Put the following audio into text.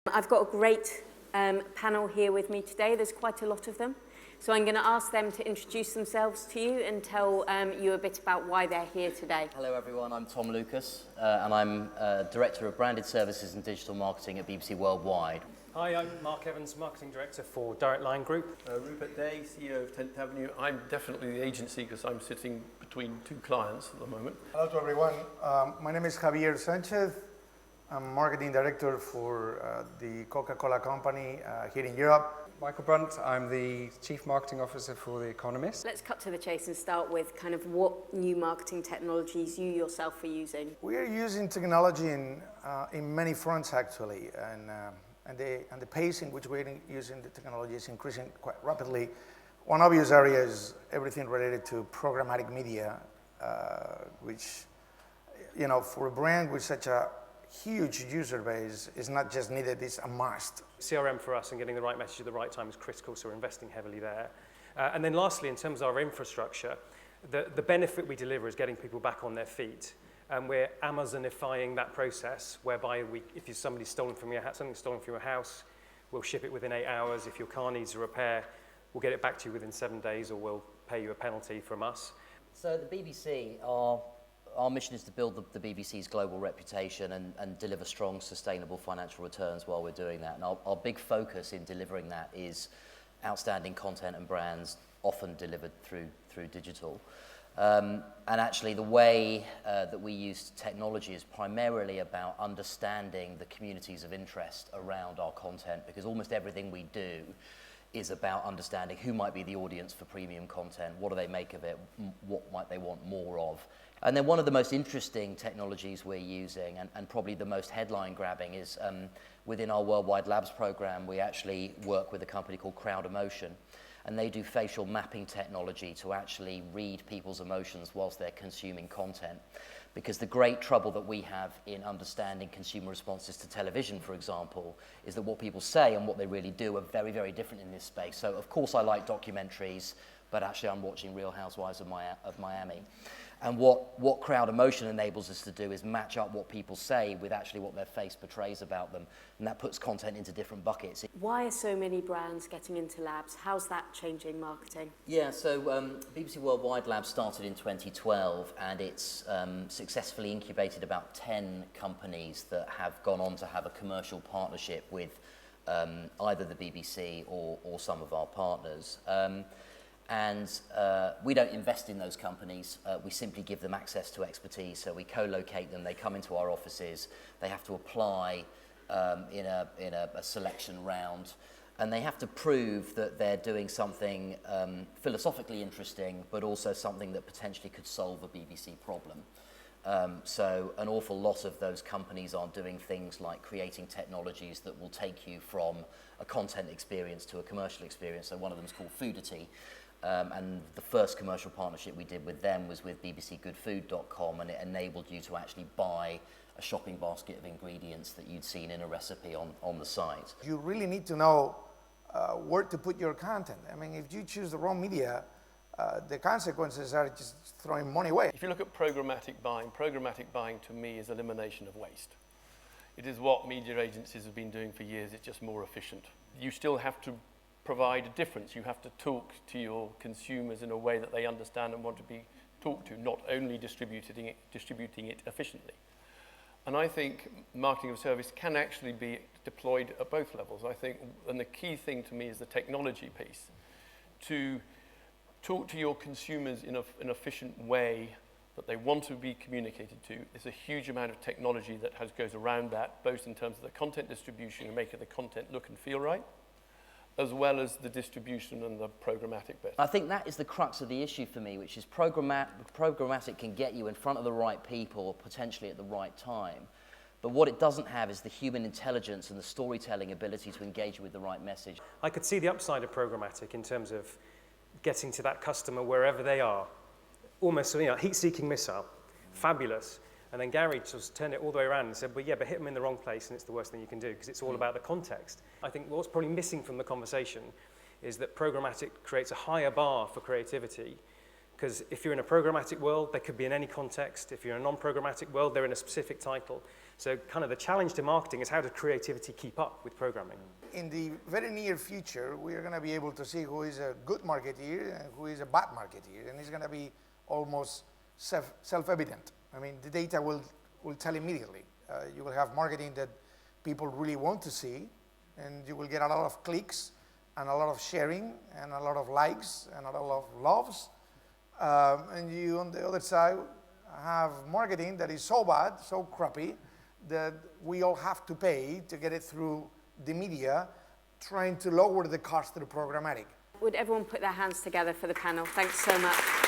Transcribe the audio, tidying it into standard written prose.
I've got a great panel here with me today. There's quite a lot of them. So I'm going to ask them to introduce themselves to you and tell you a bit about why they're here today. Hello everyone, I'm Tom Lucas and I'm Director of Branded Services and Digital Marketing at BBC Worldwide. Hi, I'm Mark Evans, Marketing Director for Direct Line Group. Rupert Day, CEO of 10th Avenue. I'm definitely the agency because I'm sitting between two clients at the moment. Hello to everyone. My name is Javier Sanchez. I'm Marketing Director for the Coca-Cola Company here in Europe. Michael Brunt, I'm the Chief Marketing Officer for The Economist. Let's cut to the chase and start with kind of what new marketing technologies you yourself are using. We are using technology in many fronts actually, and the pace in which we're using the technology is increasing quite rapidly. One obvious area is everything related to programmatic media, which, you know, for a brand with such a huge user base is not just needed, it's a must. CRM for us and getting the right message at the right time is critical, so we're investing heavily there. And then lastly, in terms of our infrastructure, the benefit we deliver is getting people back on their feet. And we're Amazonifying that process, whereby if something's stolen from your house, we'll ship it within 8 hours. If your car needs a repair, we'll get it back to you within 7 days, or we'll pay you a penalty from us. So the BBC, our mission is to build the BBC's global reputation and deliver strong, sustainable financial returns while we're doing that. And our big focus in delivering that is outstanding content and brands, often delivered through digital. And actually the way that we use technology is primarily about understanding the communities of interest around our content, because almost everything we do is about understanding who might be the audience for premium content, what do they make of it, what might they want more of. And then one of the most interesting technologies we're using, and probably the most headline grabbing, is within our Worldwide Labs program, we actually work with a company called Crowd-Emotion, and they do facial mapping technology to actually read people's emotions whilst they're consuming content. Because the great trouble that we have in understanding consumer responses to television, for example, is that what people say and what they really do are very, very different in this space. So of course I like documentaries, but actually I'm watching Real Housewives of Miami. And what Crowd-Emotion enables us to do is match up what people say with actually what their face portrays about them, and that puts content into different buckets. Why are so many brands getting into labs? How's that changing marketing? Yeah, so BBC Worldwide Labs started in 2012, and it's successfully incubated about 10 companies that have gone on to have a commercial partnership with either the BBC or some of our partners. And we don't invest in those companies, we simply give them access to expertise. So we co-locate them, they come into our offices, they have to apply in a selection round, and they have to prove that they're doing something philosophically interesting, but also something that potentially could solve a BBC problem. So an awful lot of those companies are doing things like creating technologies that will take you from a content experience to a commercial experience. So one of them is called Foodity. And the first commercial partnership we did with them was with bbcgoodfood.com, and it enabled you to actually buy a shopping basket of ingredients that you'd seen in a recipe on the site. You really need to know where to put your content. I mean, if you choose the wrong media, the consequences are just throwing money away. If you look at programmatic buying to me is elimination of waste. It is what media agencies have been doing for years, it's just more efficient. You still have to provide a difference. You have to talk to your consumers in a way that they understand and want to be talked to, not only distributing it efficiently. And I think marketing of service can actually be deployed at both levels. I think, and the key thing to me is the technology piece. To talk to your consumers in an efficient way that they want to be communicated to. There's a huge amount of technology that goes around that, both in terms of the content distribution and making the content look and feel right, as well as the distribution and the programmatic bit. I think that is the crux of the issue for me, which is programmatic can get you in front of the right people, potentially at the right time. But what it doesn't have is the human intelligence and the storytelling ability to engage with the right message. I could see the upside of programmatic in terms of getting to that customer wherever they are. Almost, you know, heat-seeking missile, fabulous. And then Gary just turned it all the way around and said, well, yeah, but hit them in the wrong place and it's the worst thing you can do because it's all about the context. I think what's probably missing from the conversation is that programmatic creates a higher bar for creativity Because if you're in a programmatic world, they could be in any context. If you're in a non-programmatic world, they're in a specific title. So kind of the challenge to marketing is how does creativity keep up with programming? In the very near future, we are going to be able to see who is a good marketeer and who is a bad marketeer, and it's going to be almost self-evident. I mean, the data will tell immediately. You will have marketing that people really want to see, and you will get a lot of clicks and a lot of sharing and a lot of likes and a lot of loves. And you, on the other side, have marketing that is so bad, so crappy, that we all have to pay to get it through the media, trying to lower the cost through programmatic. Would everyone put their hands together for the panel? Thanks so much.